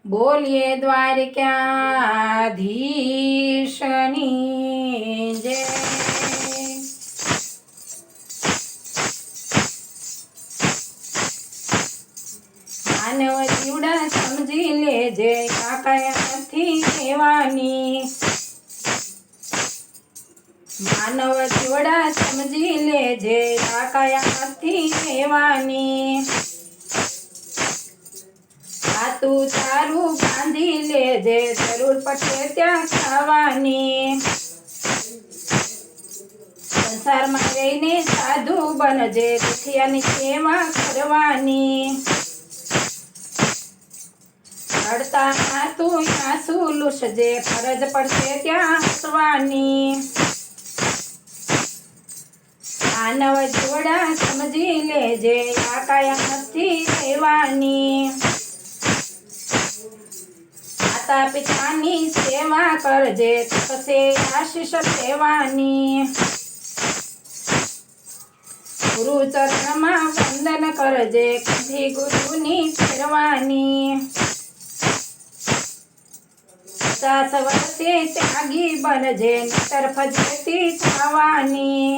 બોલીએ દ્વારકાધીશની જય. માનવ જીવડા સમજી લેજે આ કાયા નથી કહેવાની. માનવ જીવડા સમજી લેજે આ કાયા નથી કહેવાની. તું તારું બાંધી લેજે જરૂર પડશે ત્યાં ખાવાની. સંસારમાં રહીને સાધુ બનજે દુખિયાની સેવા કરવાની. રડતા તું આંસુ લૂછજે ફરજ પડશે ત્યાં હસવાની. માનવ જીવડા સમજી લેજે આ કાયા નથી રહેવાની. માતા પિતાની સેવા કરજે થશે આશીષ લેવાની. ગુરુ ચરણમાં વંદન કરજે કદી ગુરુની ફેરવાની. 50 વર્ષે ત્યાગી બનજે નતર ફજેતી થવાની.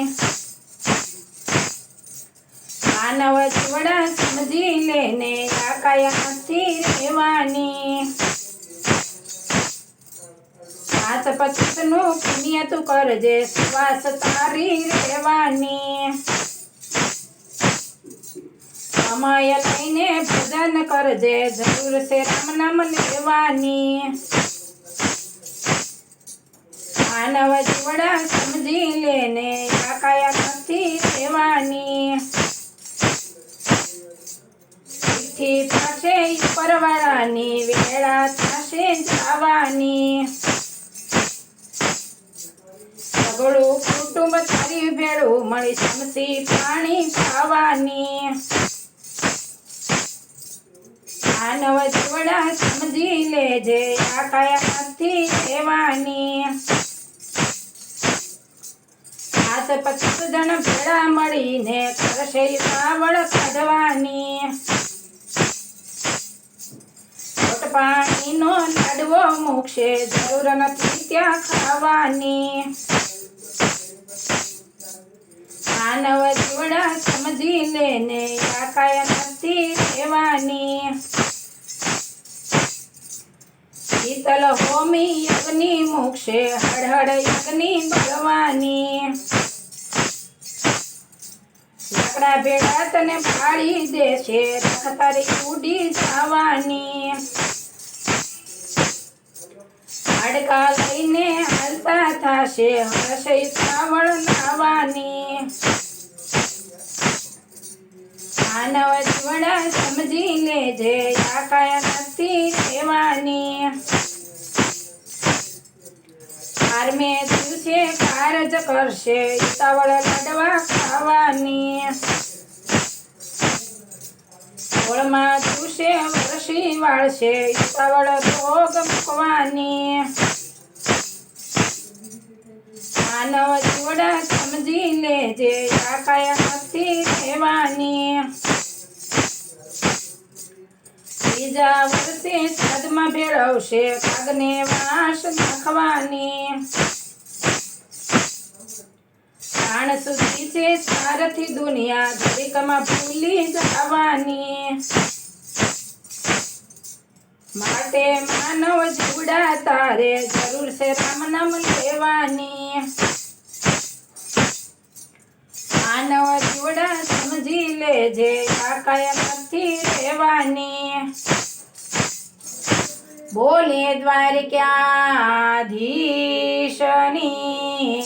માનવ જીવડા સમજી લેને આ કાયા નથી રહેવાની. 5 નું પુણ્ય તું કરજે શ્વાસ તારી રહેવાની. સમય લઈને ભજન કરજે જરૂર છે રામ નામ લેવાની. માનવ જીવડા સમજી લેને આ કાયા નથી રહેવાની. ચિઠ્ઠી પાસે પરવાળાની વેળા થશે જવાની. સગળું કુટુંબ તારી ભેળું મળી સમસી પાણી ખાવાની. માનવ જીવડા સમજી લેજે આ કાયા નથી રહેવાની. 50 જણ ભેળા મળીને કરશે સાવળ કાઢવાની. પાણીનો લાડવો મૂકશે જરૂર નથી ત્યાં ખાવાની. માનવ જીવડા સમજી લેને આ કાયા નથી રહેવાની. શીતલ હોમી યજ્ઞ મૂકશે હળહળ યજ્ઞ બળવાની. લાકડા ભેળા તને પાડી દેશે રખ તારી ઉડી જવાની. હાડકા લઈને હાલતા થશે હશે શ્રાવણ નાવાની. માનવ જીવડા સમજી લેજે આ કાયા નથી રહેવાની. 12મે દિવસે કારજ કરશે ઉતાવળ લાડવા ખાવાની. 16મા દિવસે વરસી વાળશે ઉતાવળ રોગ મૂકવાની. માનવ જીવડા સમજી લેજે આ કાયા નથી રહેવાની. 3જા વર્ષે શ્રાદ્ધમાં ભેળવશે કાગને વાસ નાખવાની. પ્રાણ સુધી છે સારથી દુનિયા ઘડીકમાં ભૂલી જવાની. માટે માનવ જીવડા તારે જરૂર છે રામ નામ લેવાની. માનવ જીવડા સમજી લેજે આ કાયા નથી રહેવાની. બોલીએ દ્વારકાધીશની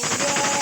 જય.